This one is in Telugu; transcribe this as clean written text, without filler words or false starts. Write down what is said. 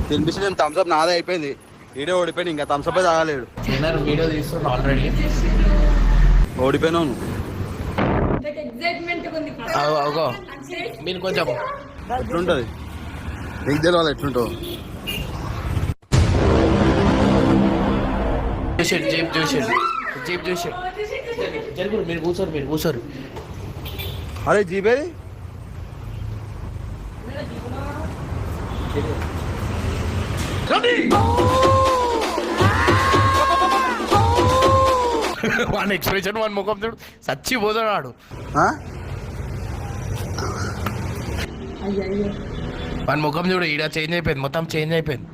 తినిపిస్తే థమ్స్అప్ నాదే అయిపోయింది. వీడియో ఓడిపోయింది, ఇంకా థమ్స్అప్ తాగలేడు. వీడియో తీస్తున్నా ఆల్రెడీ. ఓడిపోయినావు మీరు కొంచెం ఎట్లుంటది నీకు తెలియాలి ఎట్లుంటావు. జీప్ చూసాడు జరుగురు. మీరు కూర్చోరు. అరే జీపేది వాడి ఎక్స్ప్రెషన్, వాడి ముఖం చూడు, చచ్చిపోతున్నాడు. వాడి ముఖం చూడు, ఈడ చేంజ్ అయిపోయింది, మొత్తం చేంజ్ అయిపోయింది.